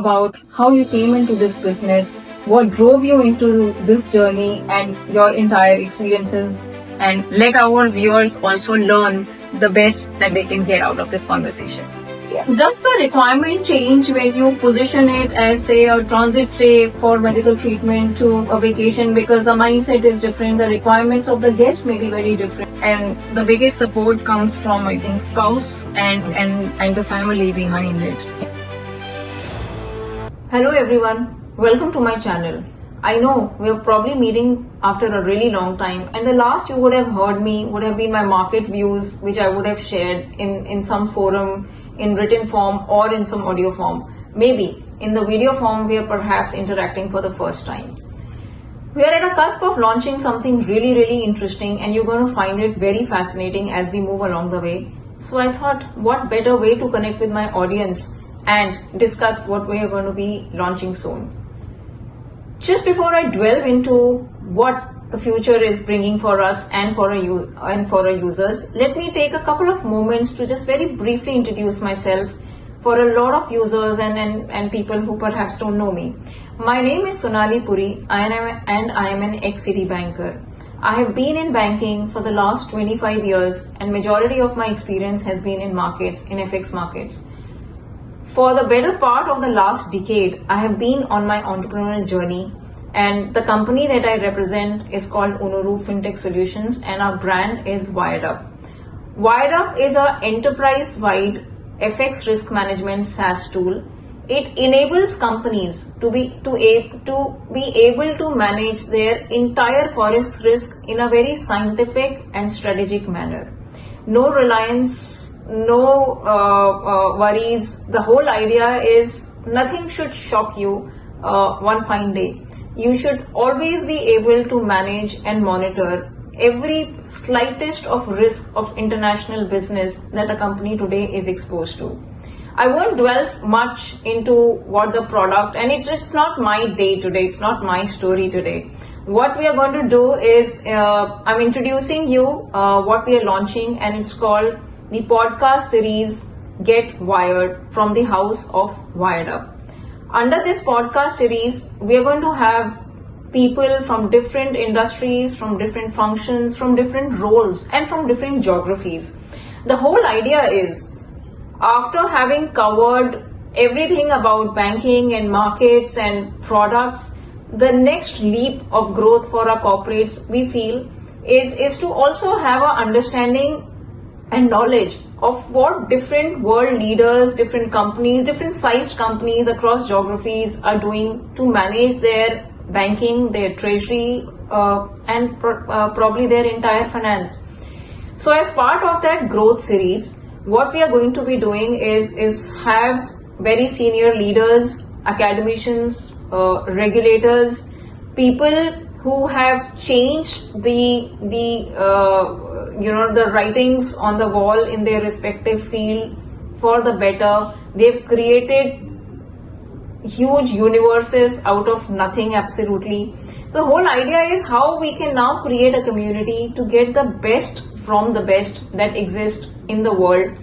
about how you came into this business, what drove you into this journey, and your entire experiences, and let our viewers also learn the best that they can get out of this conversation. Yes. Does the requirement change when you position it as, say, a transit stay for medical treatment to a vacation, because the mindset is different, the requirements of the guest may be very different, and the biggest support comes from, I think, spouse and the family behind it. Hello everyone, welcome to my channel. I know we are probably meeting after a really long time, and the last you would have heard me would have been my market views, which I would have shared in some forum, in written form or in some audio form. Maybe in the video form we are perhaps interacting for the first time. We are at a cusp of launching something really interesting, and you're going to find it very fascinating as we move along the way. So I thought, what better way to connect with my audience and discuss what we are going to be launching soon. Just before I delve into what the future is bringing for us and for our users, let me take a couple of moments to just very briefly introduce myself for a lot of users and people who perhaps don't know me. My name is Sonali Puri, and I am an ex-Citi banker. I have been in banking for the last 25 years, and majority of my experience has been in markets, in FX markets. For the better part of the last decade, I have been on my entrepreneurial journey, and the company that I represent is called Unuru Fintech Solutions, and our brand is WiredUp. WiredUp is an enterprise-wide FX risk management SaaS tool. It enables companies to be able to manage their entire forex risk in a very scientific and strategic manner. No reliance, no worries. The whole idea is nothing should shock you one fine day. You should always be able to manage and monitor every slightest of risk of international business that a company today is exposed to. I won't dwell much into what the product, and it's not my day today, it's not my story today. What we are going to do is, I'm introducing you what we are launching, and it's called the podcast series Get Wired from the House of WiredUp. Under this podcast series, we are going to have people from different industries, from different functions, from different roles, and from different geographies. The whole idea is, after having covered everything about banking and markets and products, the next leap of growth for our corporates, we feel, is to also have an understanding and knowledge of what different world leaders, different companies, different sized companies across geographies are doing to manage their banking, their treasury, and probably their entire finance. So as part of that growth series, what we are going to be doing is have very senior leaders, academicians, regulators, people who have changed the writings on the wall in their respective field for the better. They've created huge universes out of nothing, absolutely. The whole idea is how we can now create a community to get the best from the best that exists in the world.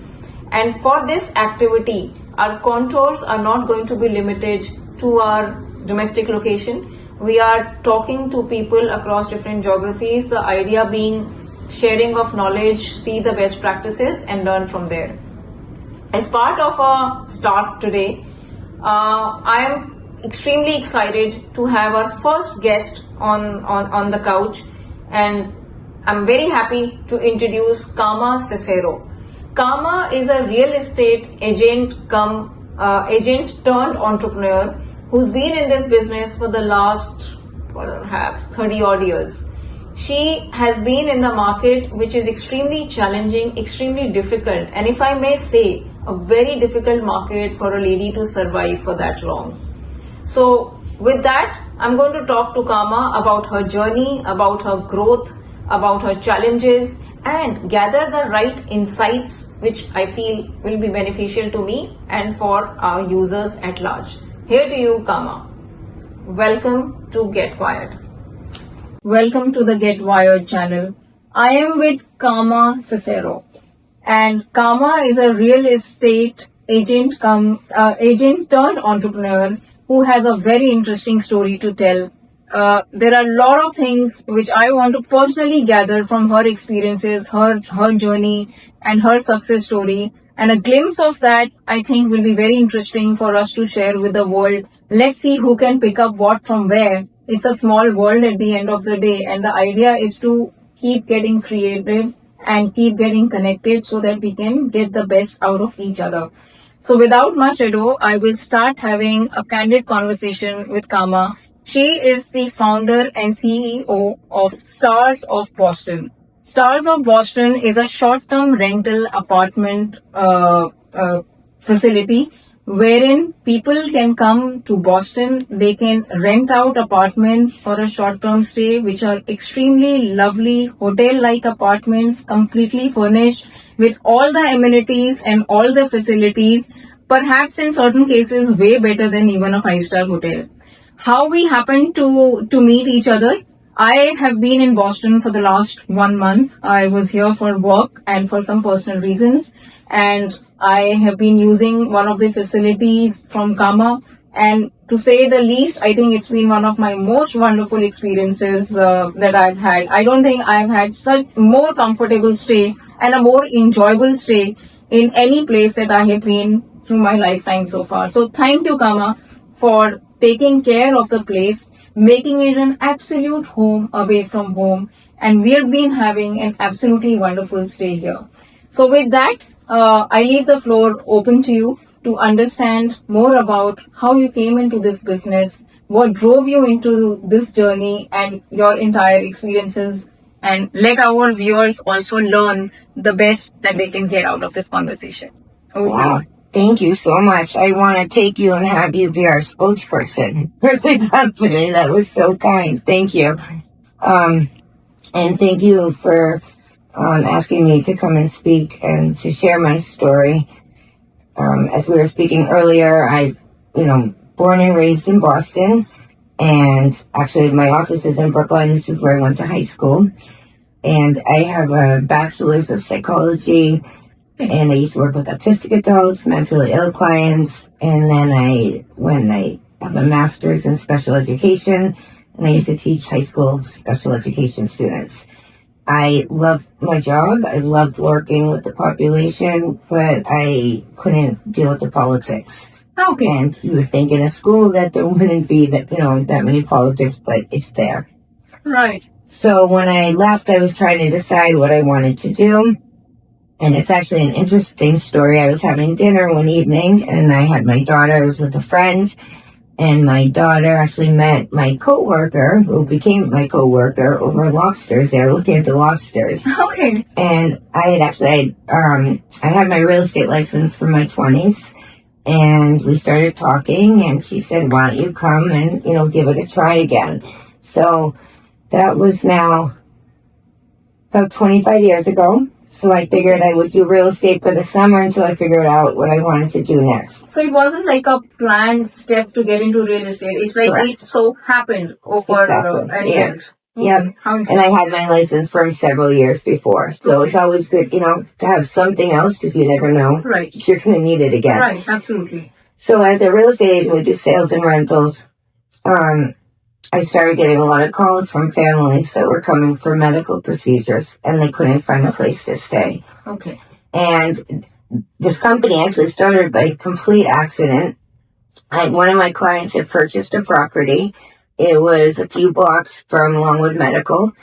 And for this activity, our contours are not going to be limited to our domestic location. We are talking to people across different geographies, the idea being sharing of knowledge, see the best practices and learn from there. As part of our start today, I am extremely excited to have our first guest on the couch, and I'm very happy to introduce Kama Cicero. Kama is a real estate agent turned entrepreneur who's been in this business for the last perhaps 30 odd years. She has been in the market, which is extremely challenging, extremely difficult, and if I may say, a very difficult market for a lady to survive for that long. So with that, I'm going to talk to Kama about her journey, about her growth, about her challenges, and gather the right insights which I feel will be beneficial to me and for our users at large. Here to you, Kama. Welcome to Get Wired. Welcome to the Get Wired channel. I am with Kama Cicero. And Kama is a real estate agent turned entrepreneur who has a very interesting story to tell. There are a lot of things which I want to personally gather from her experiences, her journey, and her success story. And a glimpse of that, I think, will be very interesting for us to share with the world. Let's see who can pick up what from where. It's a small world at the end of the day, and the idea is to keep getting creative and keep getting connected so that we can get the best out of each other. So without much ado, I will start having a candid conversation with Kama. She is the founder and CEO of Stars of Boston. Stars of Boston is a short-term rental apartment facility wherein people can come to Boston. They can rent out apartments for a short-term stay, which are extremely lovely hotel-like apartments, completely furnished with all the amenities and all the facilities, perhaps in certain cases way better than even a five-star hotel. How we happened to meet each other? I have been in Boston for the last 1 month. I was here for work and for some personal reasons, and I have been using one of the facilities from Kama. And to say the least, I think it's been one of my most wonderful experiences that I've had. I don't think I've had such more comfortable stay and a more enjoyable stay in any place that I have been through my lifetime so far. So thank you, Kama, for taking care of the place, making it an absolute home away from home. And we have been having an absolutely wonderful stay here. So with that, I leave the floor open to you to understand more about how you came into this business, what drove you into this journey, and your entire experiences. And let our viewers also learn the best that they can get out of this conversation. Over to you. Wow. Thank you so much. I want to take you and have you be our spokesperson for the company. That was so kind. Thank you. And thank you for asking me to come and speak and to share my story. As we were speaking earlier, born and raised in Boston. And actually, my office is in Brooklyn. This is where I went to high school. And I have a bachelor's of psychology. And I used to work with autistic adults, mentally ill clients, and then I have a master's in special education, and I used to teach high school special education students. I loved my job. I loved working with the population, but I couldn't deal with the politics. Okay. And you would think in a school that there wouldn't be that many politics, but it's there. Right. So when I left, I was trying to decide what I wanted to do. And it's actually an interesting story. I was having dinner one evening, and I had my daughter. I was with a friend, and my daughter actually met my coworker, who became my coworker, over lobsters. They were looking at the lobsters. Okay. And I had my real estate license for my 20s, and we started talking, and she said, why don't you come and, give it a try again. So that was now about 25 years ago. So I figured I would do real estate for the summer until I figured out what I wanted to do next. So it wasn't like a planned step to get into real estate. It's like Correct. It so happened over an event. Yeah. And I had my license for several years before. So It's always good, to have something else because you never know if you're going to need it again. Right, absolutely. So as a real estate agent, we do sales and rentals. I started getting a lot of calls from families that were coming for medical procedures, and they couldn't find a place to stay. Okay. And this company actually started by complete accident. One of my clients had purchased a property. It was a few blocks from Longwood Medical,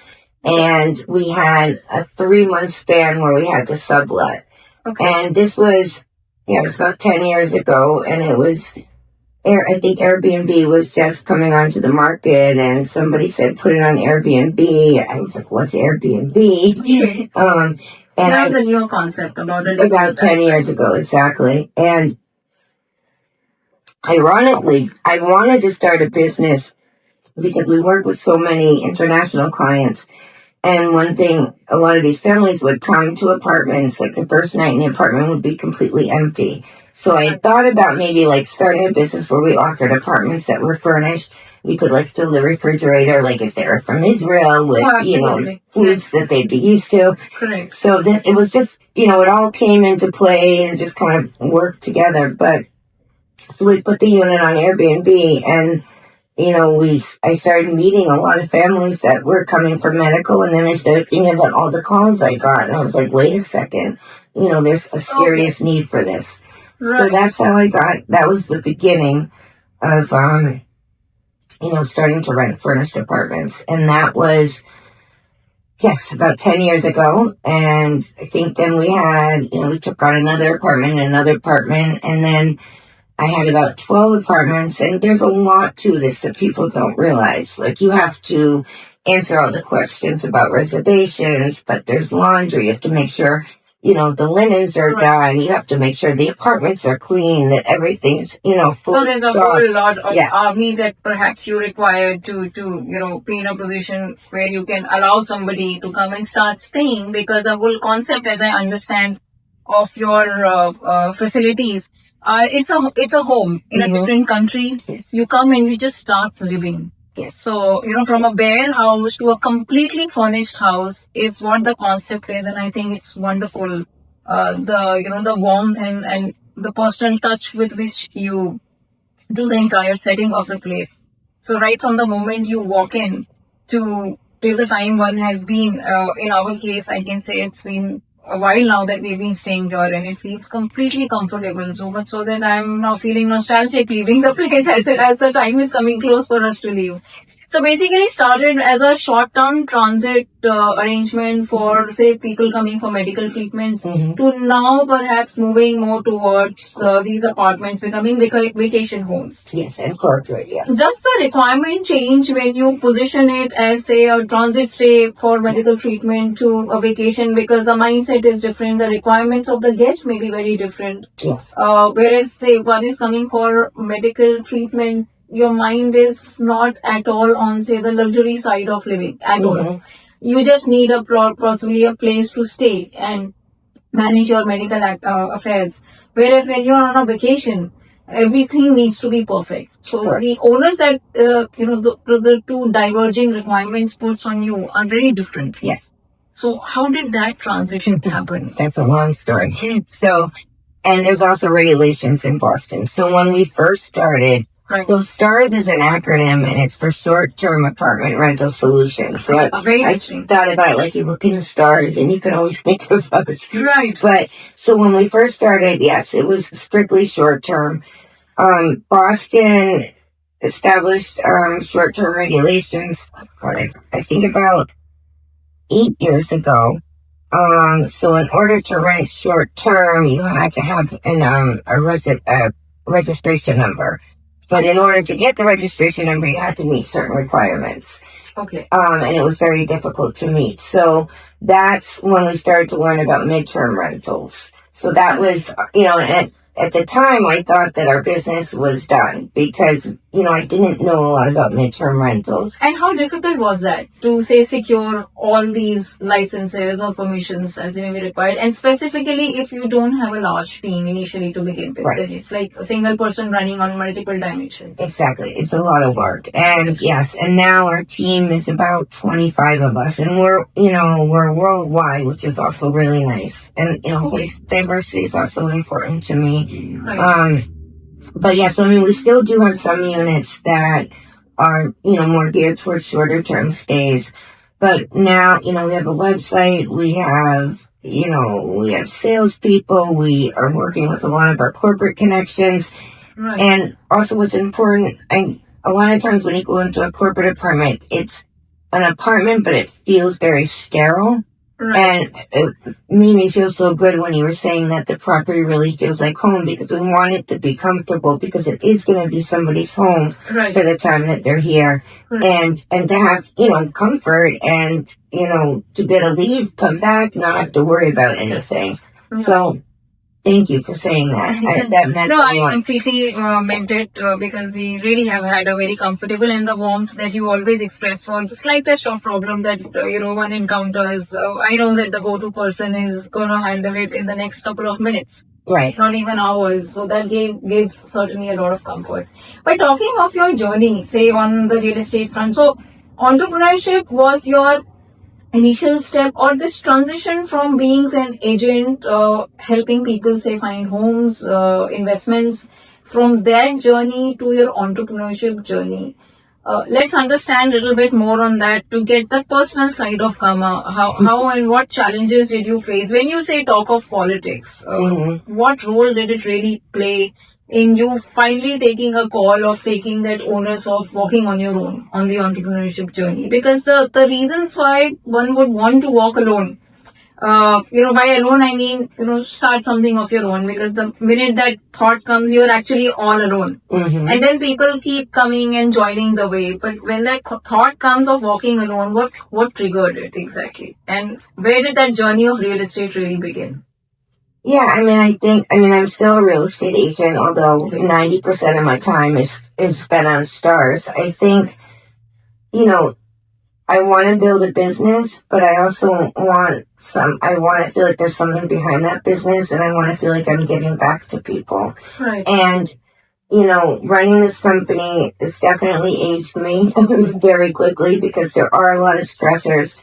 and we had a 3-month span where we had to sublet. Okay. And this was, it was about 10 years ago, and it was... I think Airbnb was just coming onto the market, and somebody said, put it on Airbnb. I was like, what's Airbnb? And that was a new concept about 10 years ago, exactly. And ironically, I wanted to start a business because we work with so many international clients. And one thing, a lot of these families would come to apartments, like the first night in the apartment would be completely empty. So I thought about maybe starting a business where we offered apartments that were furnished we could like fill the refrigerator, like if they were from Israel with, foods that they'd be used to. Correct. So it was just, it all came into play and just kind of worked together. But so we put the unit on Airbnb, and I started meeting a lot of families that were coming for medical, and then I started thinking about all the calls I got, and I was like, wait a second, there's a serious need for this. Right. So that's how that was the beginning of, starting to rent furnished apartments. And that was, yes, about 10 years ago. And I think then we took on another apartment, and then I had about 12 apartments, and there's a lot to this that people don't realize. Like, you have to answer all the questions about reservations, but there's laundry. You have to make sure, the linens are done. You have to make sure the apartments are clean, that everything's, fully So there's a whole lot of yeah. army that perhaps you require to be in a position where you can allow somebody to come and start staying, because the whole concept, as I understand, of your facilities, it's a home in a different country. Yes. You come and you just start living. Yes. So, from a bare house to a completely furnished house is what the concept is, and I think it's wonderful. The warmth and the personal touch with which you do the entire setting of the place. So right from the moment you walk in till the time one has been, in our case, I can say it's been a while now that we've been staying here, and it feels completely comfortable, so much so that I'm now feeling nostalgic leaving the place as the time is coming close for us to leave. So basically started as a short-term transit arrangement for, say, people coming for medical treatments, to now perhaps moving more towards these apartments becoming vacation homes. Yes, and corporate, yes. Does the requirement change when you position it as, say, a transit stay for medical treatment to a vacation, because the mindset is different, the requirements of the guest may be very different? Yes. Whereas, say, one is coming for medical treatment, your mind is not at all on, say, the luxury side of living at all. You just need possibly a place to stay and manage your medical affairs. Whereas when you're on a vacation, everything needs to be perfect. So the owners that, the two diverging requirements puts on you are very different. Yes. So how did that transition happen? That's a long story. So, and there's also regulations in Boston. So when we first started, so STARS is an acronym, and it's for short-term apartment rental solutions. So I thought about, like, you look in the stars and you can always think of us. Right. But so when we first started, yes, it was strictly short-term. Boston established short-term regulations, I think about 8 years ago. So in order to rent short-term, you had to have a registration number. But in order to get the registration number, you had to meet certain requirements. Okay. And it was very difficult to meet. So that's when we started to learn about midterm rentals. So that was, at the time, I thought that our business was done because, I didn't know a lot about midterm rentals. And how difficult was that to, say, secure all these licenses or permissions as they may be required? And specifically, if you don't have a large team initially to begin with, then it's like a single person running on multiple dimensions. Exactly. It's a lot of work. And yes, and now our team is about 25 of us, and we're worldwide, which is also really nice. And, diversity is also important to me. Right. But yes, we still do have some units that are, more geared towards shorter term stays. But now, we have a website, we have salespeople, we are working with a lot of our corporate connections. Right. And also what's important, a lot of times when you go into a corporate apartment, it's an apartment, but it feels very sterile. Right. And it made me feel so good when you were saying that the property really feels like home, because we want it to be comfortable, because it is going to be somebody's home for the time that they're here. Right. And to have, comfort and, to be able to leave, come back, not have to worry about anything. Right. So thank you for saying that. That meant a lot. I completely meant it because we really have had a very comfortable, and the warmth that you always express for the slightest of problem that, one encounters. I know that the go-to person is going to handle it in the next couple of minutes. Right. not even hours. So that gives certainly a lot of comfort. But talking of your journey, say on the real estate front, so entrepreneurship was your initial step, or this transition from being an agent, helping people say find homes, investments, from that journey to your entrepreneurship journey. Let's understand a little bit more on that to get the personal side of Kama. How and what challenges did you face when you say talk of politics? What role did it really play in you finally taking a call of taking that onus of walking on your own on the entrepreneurship journey? Because the reasons why one would want to walk alone, by alone I mean, start something of your own, because the minute that thought comes, you're actually all alone. And then people keep coming and joining the way. But when that thought comes of walking alone, what triggered it exactly? And where did that journey of real estate really begin? Yeah, I'm still a real estate agent, although 90% of my time is spent on stars. I think, I want to build a business, but I also want I want to feel like there's something behind that business, and I want to feel like I'm giving back to people. Right. And, running this company has definitely aged me very quickly because there are a lot of stressors.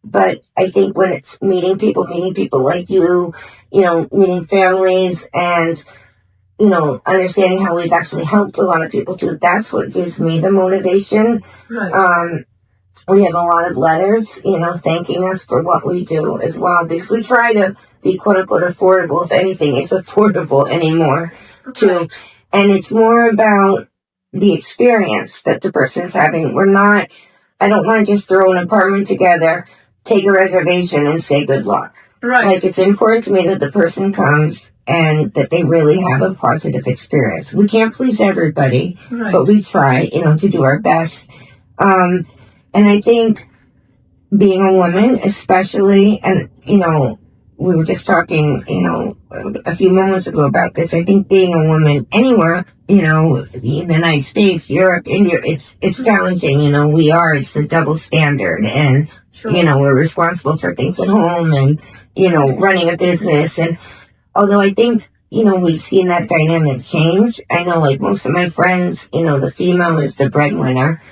But I think when it's meeting people like you, meeting families and, understanding how we've actually helped a lot of people too, that's what gives me the motivation. Right. We have a lot of letters, thanking us for what we do as well, because we try to be quote unquote affordable. If anything, it's affordable anymore too. And it's more about the experience that the person's having. I don't want to just throw an apartment together, take a reservation and say good luck. Right. Like, it's important to me that the person comes and that they really have a positive experience. We can't please everybody, right, but we try, to do our best. And I think being a woman, especially, and, we were just talking, a few moments ago about this. I think being a woman anywhere, in the United States, Europe, India, it's challenging. It's the double standard, and, sure, we're responsible for things at home and, running a business. And although I think, we've seen that dynamic change, I know, like, most of my friends, the female is the breadwinner.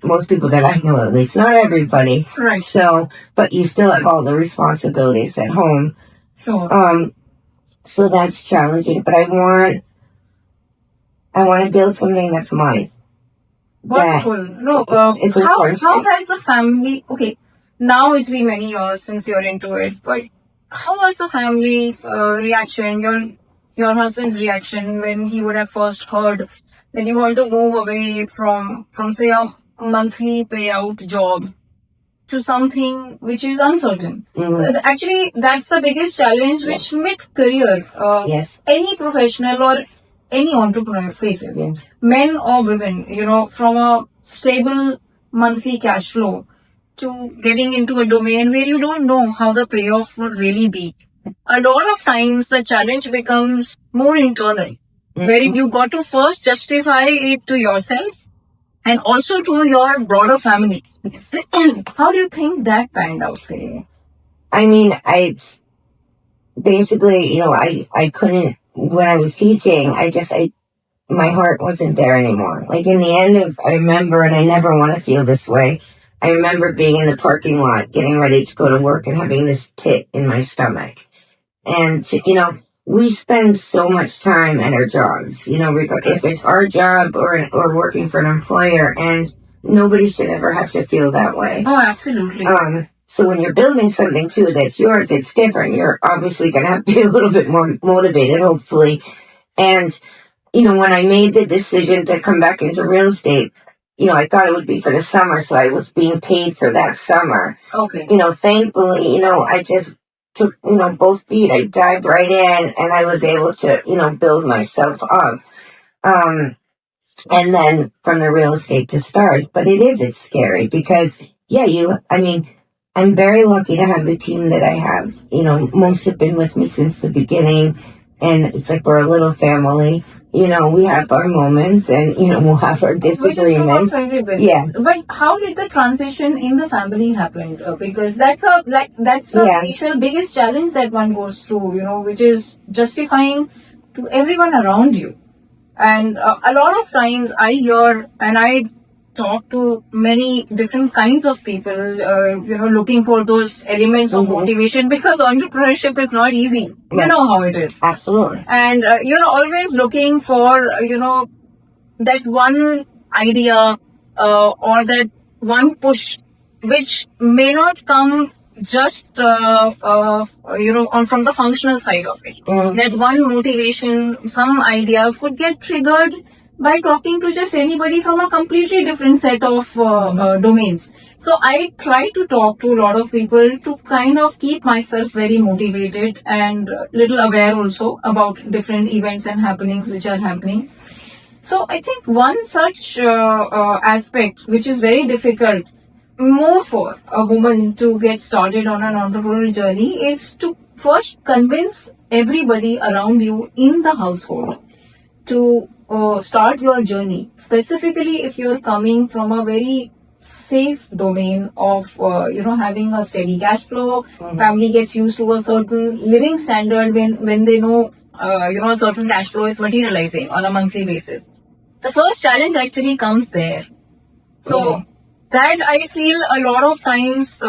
Most people that I know, at least, not everybody. right. So, but you still have all the responsibilities at home. Sure. So that's challenging, but I want to build something that's mine. Wonderful. No, it's how has the family, okay, now it's been many years since you're into it, but how was the family reaction, your husband's reaction when he would have first heard that you want to move away from say a monthly payout job to something which is uncertain? So actually, that's the biggest challenge which mid-career, yes, any professional or any entrepreneur faces, yes, men or women, from a stable monthly cash flow to getting into a domain where you don't know how the payoff would really be. A lot of times the challenge becomes more internal, wherein you got to first justify it to yourself and also to your broader family. How do you think that panned out for you? I mean, basically, I couldn't, when I was teaching, my heart wasn't there anymore. Like, in the end I remember, and I never want to feel this way, I remember being in the parking lot, getting ready to go to work and having this pit in my stomach. And, we spend so much time at our jobs, if it's our job or working for an employer, and nobody should ever have to feel that way. Oh, absolutely. So when you're building something too that's yours, it's different. You're obviously going to have to be a little bit more motivated, hopefully. And, when I made the decision to come back into real estate, I thought it would be for the summer, so I was being paid for that summer. Okay. Thankfully, I just took, both feet. I dived right in, and I was able to, build myself up. And then from the real estate to stars. But it's scary because, I'm very lucky to have the team that I have. Most have been with me since the beginning. And it's like we're a little family. You know, we have our moments and, you know, we'll have our disagreements. Yeah. But how did the transition in the family happen? Because that's the initial biggest challenge that one goes through, you know, which is justifying to everyone around you. And a lot of times I hear and I talk to many different kinds of people, you know, looking for those elements of motivation, because entrepreneurship is not easy. Yeah. You know how it is. Absolutely. And you're always looking for, you know, that one idea or that one push, which may not come just, you know, from the functional side of it. That one motivation, some idea could get triggered by talking to just anybody from a completely different set of domains. So I try to talk to a lot of people to kind of keep myself very motivated and little aware also about different events and happenings which are happening. So I think one such aspect which is very difficult more for a woman to get started on an entrepreneurial journey is to first convince everybody around you in the household to start your journey, specifically if you're coming from a very safe domain of you know, having a steady cash flow. Family gets used to a certain living standard when they know you know, a certain cash flow is materializing on a monthly basis. The first challenge actually comes there. So that I feel a lot of times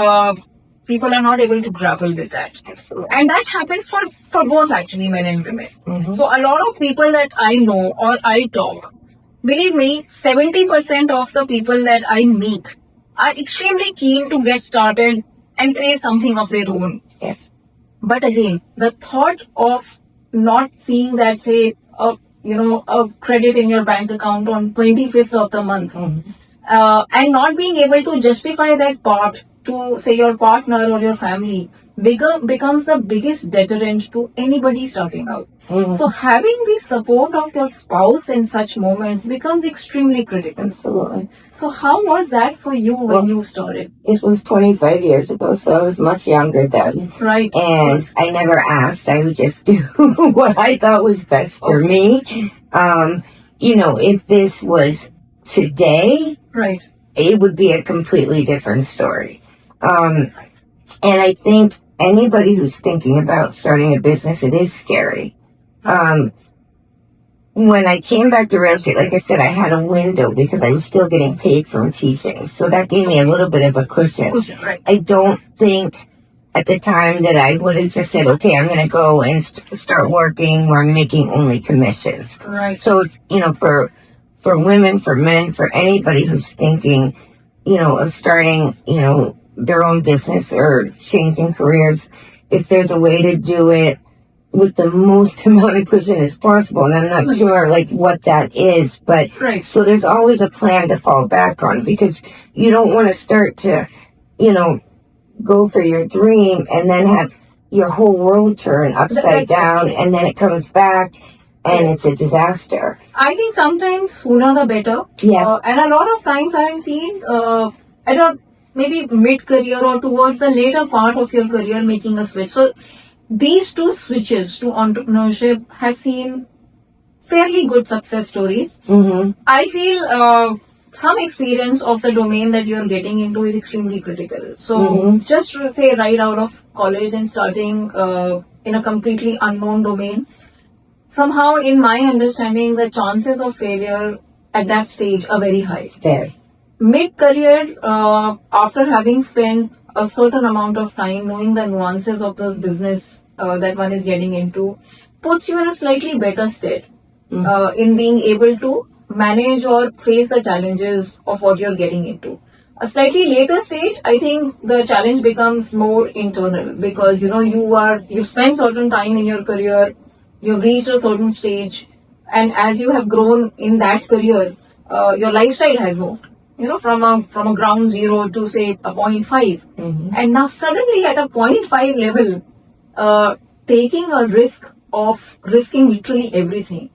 people are not able to grapple with that. Absolutely. And that happens for both actually, men and women. So a lot of people that I know or I talk, believe me, 70% of the people that I meet are extremely keen to get started and create something of their own. Yes. But again, the thought of not seeing that, say, you know, a credit in your bank account on 25th of the month, and not being able to justify that part to, say, your partner or your family becomes the biggest deterrent to anybody starting out. So having the support of your spouse in such moments becomes extremely critical. Absolutely. So how was that for you when you started? This was 25 years ago, so I was much younger then. Right. And I never asked. I would just do what I thought was best for me. You know, if this was today, Right. it would be a completely different story. And I think anybody who's thinking about starting a business, it is scary. When I came back to real estate, like I said, I had a window because I was still getting paid from teaching. So that gave me a little bit of a cushion. Right. I don't think at the time that I would have just said, okay, I'm going to go and start working where I'm making only commissions. Right. So, you know, for women, for men, for anybody who's thinking, you know, of starting, you know, their own business or changing careers, if there's a way to do it with the most amount of cushion as possible, and I'm not sure like what that is, but so there's always a plan to fall back on, because you don't want to start to, you know, go for your dream and then have your whole world turn upside down, and then it comes back and it's a disaster. I think sometimes sooner the better. Yes. And a lot of times I've seen at a maybe mid-career or towards the later part of your career making a switch. So these two switches to entrepreneurship have seen fairly good success stories. I feel some experience of the domain that you're getting into is extremely critical. So just to say right out of college and starting in a completely unknown domain, somehow in my understanding, the chances of failure at that stage are very high. Very. Mid-career, after having spent a certain amount of time knowing the nuances of those business that one is getting into, puts you in a slightly better state in being able to manage or face the challenges of what you're getting into. A slightly later stage, I think the challenge becomes more internal, because you know you spend certain time in your career, you've reached a certain stage, and as you have grown in that career, your lifestyle has moved. You know, from a ground zero to say a 0.5, and now suddenly at a 0.5 level, taking a risk of risking literally everything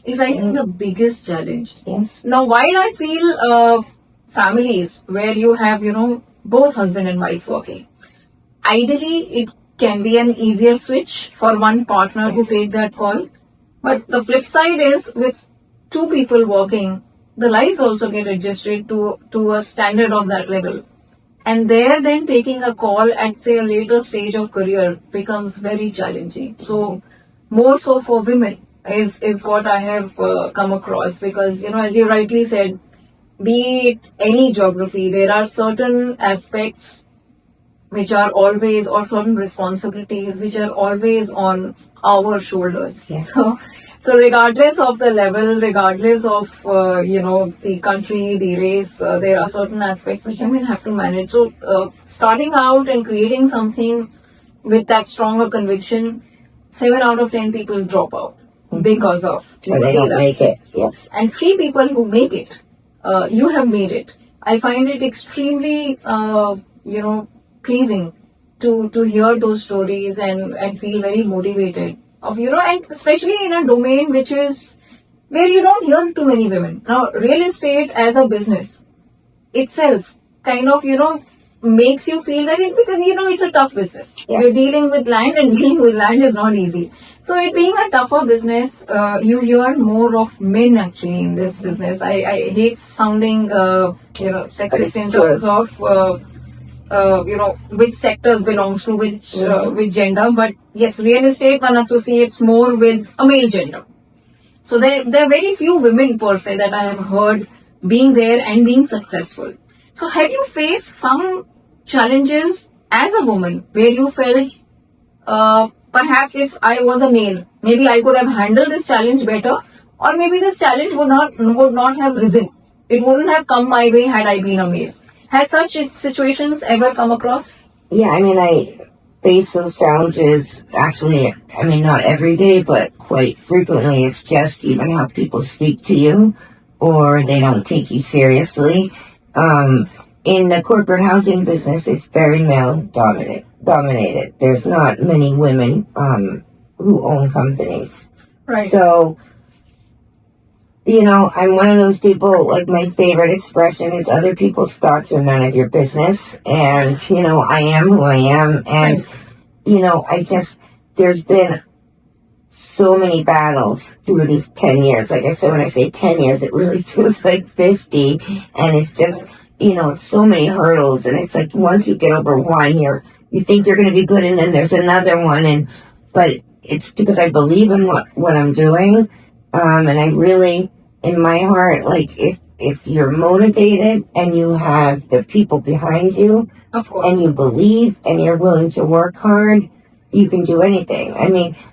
is, I think, the biggest challenge. Yes. Now, while I feel families where you have, you know, both husband and wife working, ideally can be an easier switch for one partner to take that call. But the flip side is with two people working, the lives also get adjusted to a standard of that level. And there then taking a call at say a later stage of career becomes very challenging. So more so for women is what I have come across, because as you rightly said, be it any geography, there are certain aspects which are always, or certain responsibilities which are always on our shoulders. Yes. So regardless of the level, regardless of the country, the race, there are certain aspects which women have to manage. So starting out and creating something with that stronger conviction, 7 out of 10 people drop out because of Or they don't make it. Yes. and 3 people who make it, you have made it. I find it extremely, pleasing to hear those stories and feel very motivated of, and especially in a domain which is where you don't hear too many women. Now, real estate as a business itself kind of, makes you feel that because, it's a tough business. Yes. You're dealing with land, and dealing with land is not easy. So it being a tougher business, you hear more of men actually in this business. I hate sounding, sexist in terms of, which sectors belongs to which gender. But yes, real estate one associates more with a male gender. So there are very few women per se that I have heard being there and being successful. So have you faced some challenges as a woman where you felt, perhaps if I was a male, maybe I could have handled this challenge better, or maybe this challenge would not have risen. It wouldn't have come my way had I been a male. Has such situations ever come across? Yeah, I face those challenges actually, not every day, but quite frequently. It's just even how people speak to you, or they don't take you seriously. In the corporate housing business, it's very male dominated. There's not many women who own companies. Right. So, I'm one of those people, like my favorite expression is other people's thoughts are none of your business. And, I am who I am. And, there's been so many battles through these 10 years. Like I said, when I say 10 years, it really feels like 50. And it's just, it's so many hurdles. And it's like once you get over one, you think you're going to be good. And then there's another one. But it's because I believe in what I'm doing. And I really, in my heart, like if you're motivated and you have the people behind you, Of course. and you believe and you're willing to work hard, you can do anything.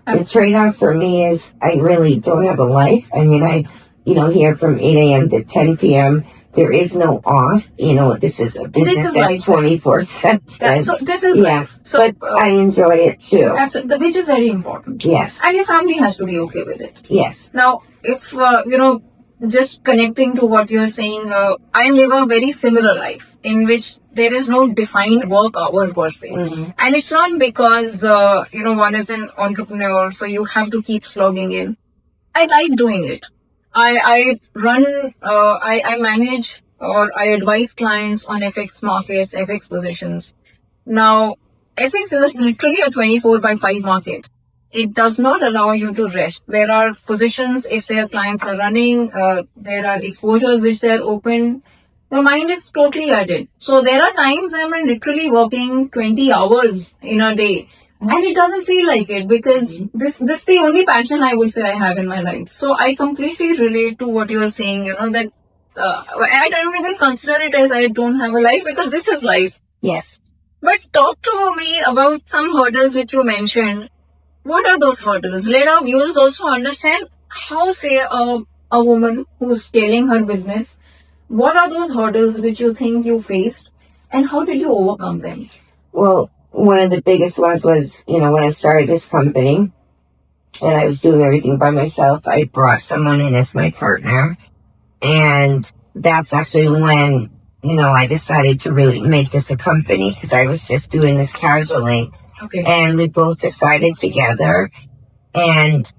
The trade-off for me is I really don't have a life. I here from 8 a.m. to 10 p.m., there is no off. This is a business that's 24/7. So this is life. So but I enjoy it too. absolutely, which is very important. Yes. And your family has to be okay with it. Yes. Now, if, just connecting to what you're saying, I live a very similar life in which there is no defined work hour per se. Mm-hmm. And it's not because, one is an entrepreneur, so you have to keep slogging in. I like doing it. I run, I manage or I advise clients on FX markets, FX positions. Now, FX is literally a 24/5 market. It does not allow you to rest. There are positions, if their clients are running, there are exposures which they are open. Your mind is totally at it. So there are times I'm literally working 20 hours in a day. And it doesn't feel like it because this is the only passion I would say I have in my life. So I completely relate to what you're saying, that I don't even consider it as I don't have a life because this is life. Yes. But talk to me about some hurdles which you mentioned. What are those hurdles? Let our viewers also understand how, say, a woman who's scaling her business, what are those hurdles which you think you faced and how did you overcome them? Well, one of the biggest ones was, when I started this company and I was doing everything by myself, I brought someone in as my partner. And that's actually when, I decided to really make this a company because I was just doing this casually. Okay. And we both decided together. And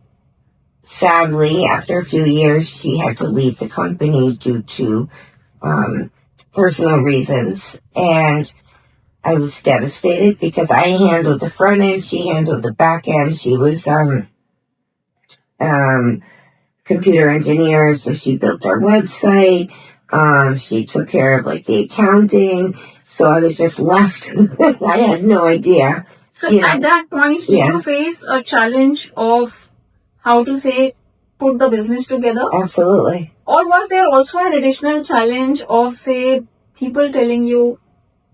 sadly, after a few years, she had to leave the company due to personal reasons. And I was devastated because I handled the front end, she handled the back end. She was computer engineer, so she built our website. She took care of like the accounting. So I was just left. I had no idea. So at that point, did you face a challenge of how to say put the business together? Absolutely. Or was there also an additional challenge of say people telling you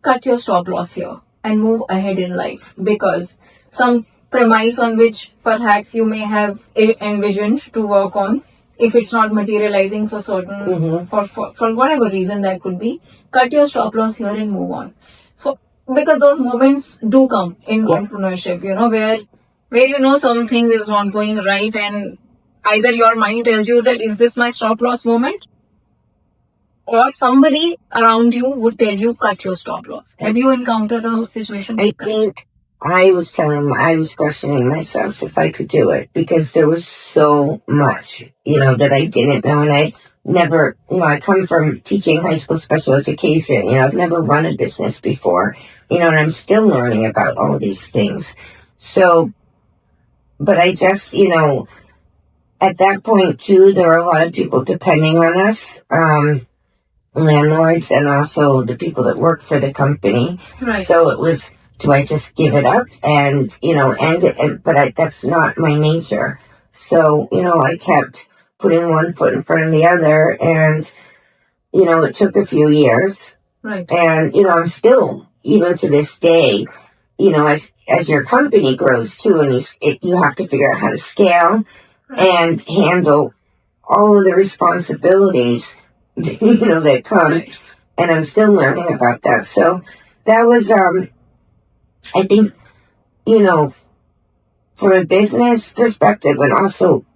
cut your stop loss here and move ahead in life because some premise on which perhaps you may have envisioned to work on, if it's not materializing for certain for whatever reason that could be, cut your stop loss here and move on. So because those moments do come in entrepreneurship, where you know something is not going right and either your mind tells you that is this my stop loss moment, or somebody around you would tell you cut your stop loss. Have you encountered a situation I like that? think I was questioning myself if I could do it because there was so much, that I didn't know. And I never, I come from teaching high school special education. I've never run a business before, and I'm still learning about all these things. So, but I just, at that point too, there were a lot of people depending on us, landlords and also the people that work for the company. Right. So it was, do I just give it up and, end it? But that's not my nature. So, I kept putting one foot in front of the other and, it took a few years. Right. And, I'm still, even to this day, as your company grows too, and you have to figure out how to scale and handle all of the responsibilities, that come. Right. And I'm still learning about that. So that was, I think, from a business perspective and also,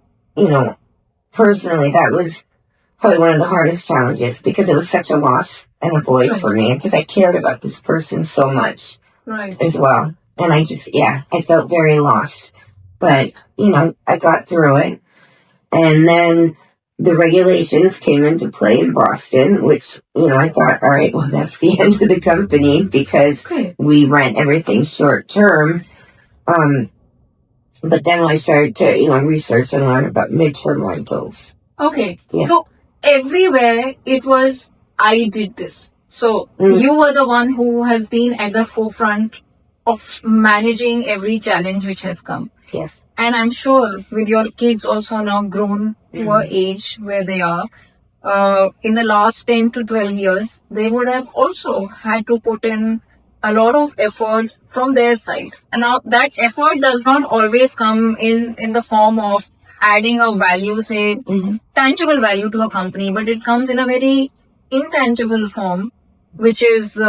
personally, that was probably one of the hardest challenges because it was such a loss and a void for me because I cared about this person so much as well. And I felt very lost. But, I got through it. And then the regulations came into play in Boston, which, I thought, all right, well, that's the end of the company because we rent everything short term. But then I started to, research and learn about midterm rentals. Okay. Yeah. So everywhere it was, I did this. So you were the one who has been at the forefront of managing every challenge which has come. Yes. And I'm sure with your kids also now grown to an age where they are, in the last 10 to 12 years, they would have also had to put in a lot of effort from their side. And now that effort does not always come in the form of adding a value, say, tangible value to a company, but it comes in a very intangible form, which is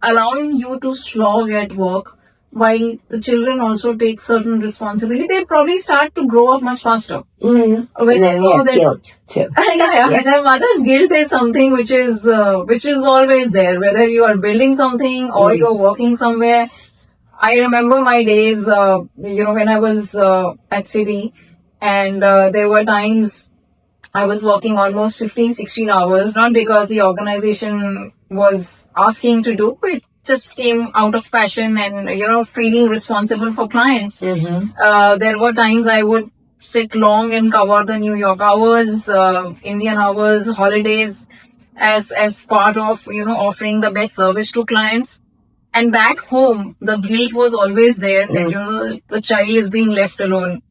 allowing you to slog at work while the children also take certain responsibility. They probably start to grow up much faster. And then we have guilt too. Yes. And mother's guilt is something which is always there, whether you are building something or you're working somewhere. I remember my days, when I was at Ceero, and there were times I was working almost 15, 16 hours, not because the organization was asking to do it, just came out of passion and, feeling responsible for clients. There were times I would sit long and cover the New York hours, Indian hours, holidays as part of, offering the best service to clients. And back home, the guilt was always there that, the child is being left alone.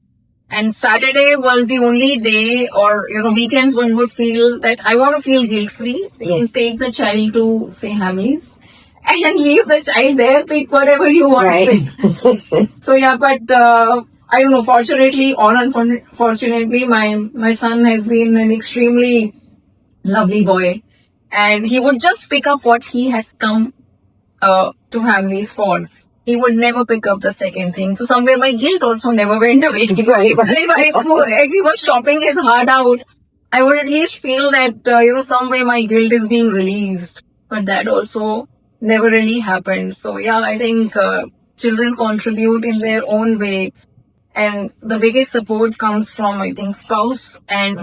And Saturday was the only day or, weekends one would feel that I want to feel guilt-free. You take the child to, say, Hamleys and leave the child there, pick whatever you want to pick. So, but I don't know, fortunately or unfortunately, my son has been an extremely lovely boy. And he would just pick up what he has come to Hamleys for. He would never pick up the second thing. So somewhere my guilt also never went away. If he was shopping his heart out, I would at least feel that, somewhere my guilt is being released. But that also never really happened. So I think children contribute in their own way. And the biggest support comes from, I think, spouse and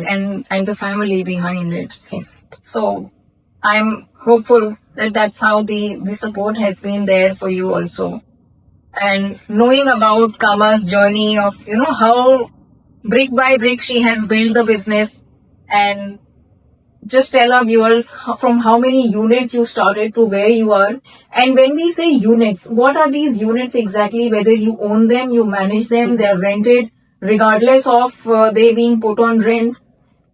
the family behind it. Yes. So I'm hopeful that's how the support has been there for you also. And knowing about Kama's journey of, how brick by brick she has built the business, and just tell our viewers from how many units you started to where you are. And when we say units, what are these units exactly? Whether you own them, you manage them, they're rented, regardless of they being put on rent,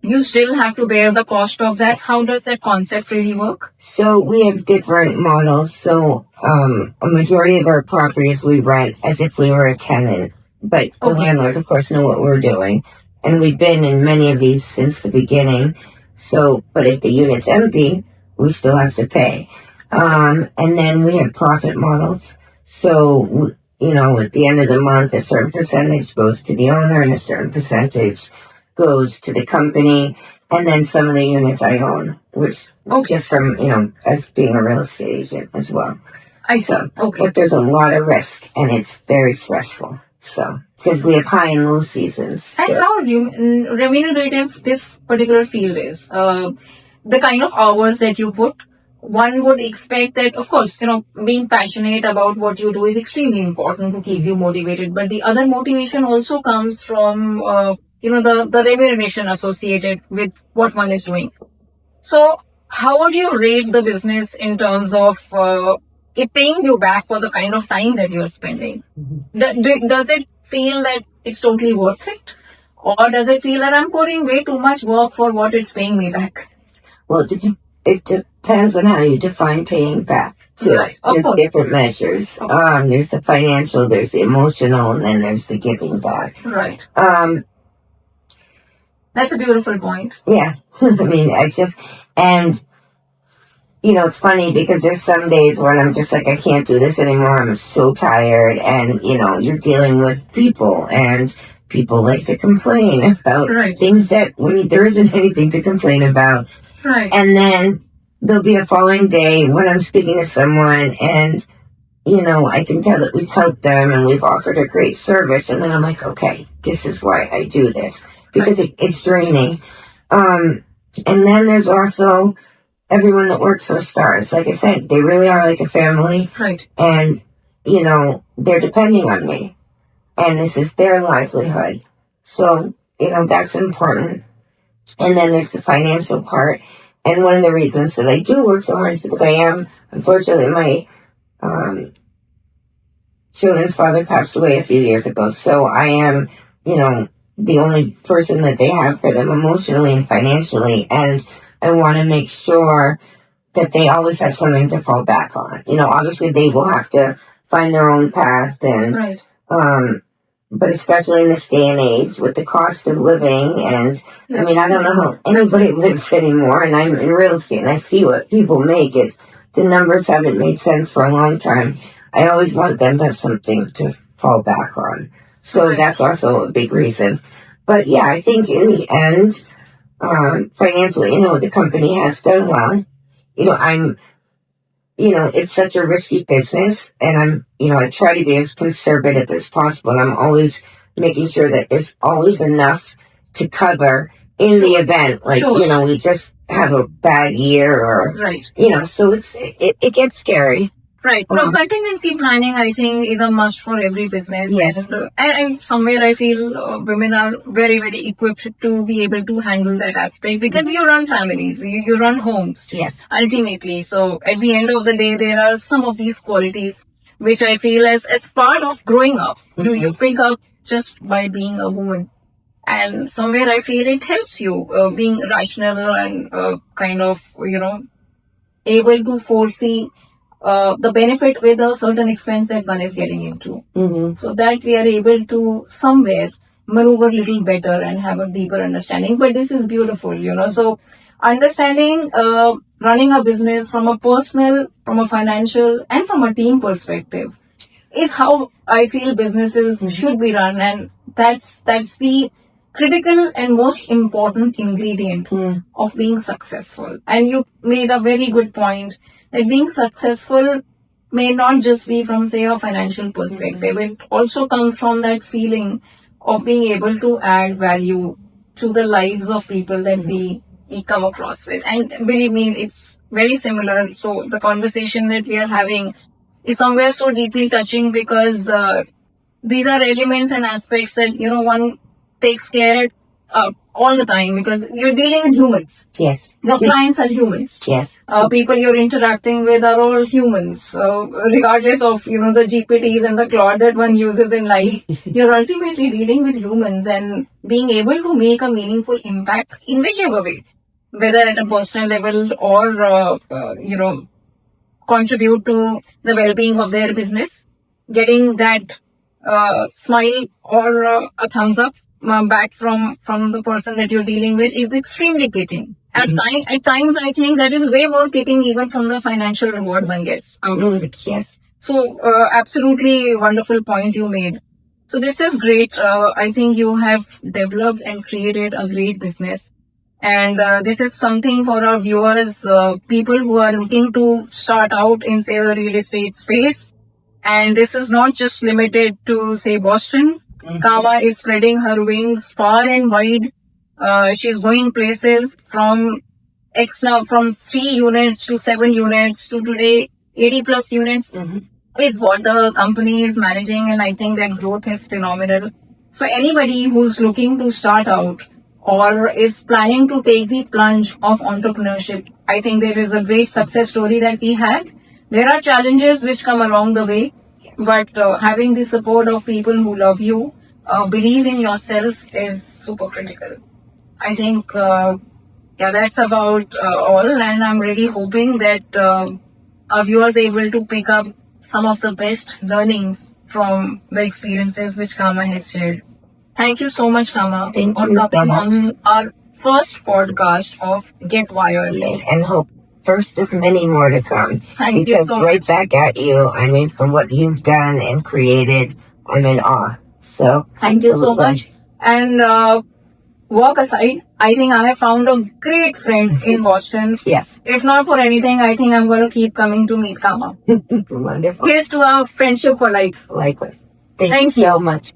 you still have to bear the cost of that. How does that concept really work? So we have different models. So a majority of our properties we rent as if we were a tenant, but the landlords, of course, know what we're doing. And we've been in many of these since the beginning. So, but if the unit's empty, we still have to pay. And then we have profit models. So, at the end of the month, a certain percentage goes to the owner and a certain percentage goes to the company. And then some of the units I own, which just from, as being a real estate agent as well. But there's a lot of risk and it's very stressful. So, because we have high and low seasons. And how remunerative this particular field is. The kind of hours that you put, one would expect that, of course, being passionate about what you do is extremely important to keep you motivated. But the other motivation also comes from, the remuneration associated with what one is doing. So, how would you rate the business in terms of it paying you back for the kind of time that you're spending? Does it feel that it's totally worth it? Or does it feel that I'm putting way too much work for what it's paying me back? Well, it depends on how you define paying back, too. Right, there's different measures. There's the financial, there's the emotional, and then there's the giving back. Right. That's a beautiful point. Yeah. It's funny because there's some days when I'm just like, I can't do this anymore. I'm so tired. And, you're dealing with people and people like to complain about things that when there isn't anything to complain about. Right. And then there'll be a following day when I'm speaking to someone and, I can tell that we've helped them and we've offered a great service. And then I'm like, okay, this is why I do this because it's draining. And then there's also everyone that works for Stars. Like I said, they really are like a family. Right. And, they're depending on me. And this is their livelihood. So, that's important. And then there's the financial part. And one of the reasons that I do work so hard is because unfortunately, my children's father passed away a few years ago. So I am, the only person that they have for them emotionally and financially. And I want to make sure that they always have something to fall back on. Obviously they will have to find their own path and, but especially in this day and age with the cost of living and, I don't know how anybody lives anymore and I'm in real estate and I see what people make. The numbers haven't made sense for a long time. I always want them to have something to fall back on. So that's also a big reason. But yeah, I think in the end, financially, the company has done well. It's such a risky business and I try to be as conservative as possible. And I'm always making sure that there's always enough to cover in the event. Like, we just have a bad year or, so it gets scary. Right. No, contingency planning, I think, is a must for every business. Yes. And somewhere I feel women are very, very equipped to be able to handle that aspect because you run families, you run homes. Yes. Ultimately. So at the end of the day, there are some of these qualities which I feel as part of growing up, you pick up just by being a woman. And somewhere I feel it helps you being rational and kind of, able to foresee the benefit with a certain expense that one is getting into. So that we are able to somewhere maneuver a little better and have a deeper understanding. But this is beautiful, So understanding running a business from a personal, from a financial, and from a team perspective is how I feel businesses should be run. And that's the critical and most important ingredient of being successful. And you made a very good point that being successful may not just be from, say, a financial perspective. It also comes from that feeling of being able to add value to the lives of people that we we come across with. And believe me, it's very similar. So the conversation that we are having is somewhere so deeply touching because these are elements and aspects that, one takes care all the time because you're dealing with humans. Yes. Your clients are humans. Yes. People you're interacting with are all humans. Regardless of, the GPTs and the Claude that one uses in life, you're ultimately dealing with humans and being able to make a meaningful impact in whichever way, whether at a personal level or, contribute to the well-being of their business, getting that smile or a thumbs up back from the person that you're dealing with is extremely kicking. At times, I think that is way more kicking even from the financial reward one gets out of it. Yes. So, absolutely wonderful point you made. So this is great. I think you have developed and created a great business. And this is something for our viewers, people who are looking to start out in, say, the real estate space. And this is not just limited to, say, Boston. Kama is spreading her wings far and wide. She's going places from 3 units to 7 units to today 80 plus units is what the company is managing. And I think that growth is phenomenal. So anybody who's looking to start out or is planning to take the plunge of entrepreneurship, I think there is a great success story that we had. There are challenges which come along the way, but having the support of people who love you, believe in yourself is super critical. I think, that's about all. And I'm really hoping that our viewers are able to pick up some of the best learnings from the experiences which Kama has shared. Thank you so much, Kama, Thank for you so coming much. on our first podcast of Get Wired. And hope first of many more to come. Thank you Because so right much. back at you, I mean, from what you've done and created, I'm in awe. So, Thank you so absolutely. much. And work aside, I think I have found a great friend in Boston. Yes. If not for anything, I think I'm going to keep coming to meet Kama. Wonderful. Here's to our friendship for life. Likewise. Thank you Thank you. so much.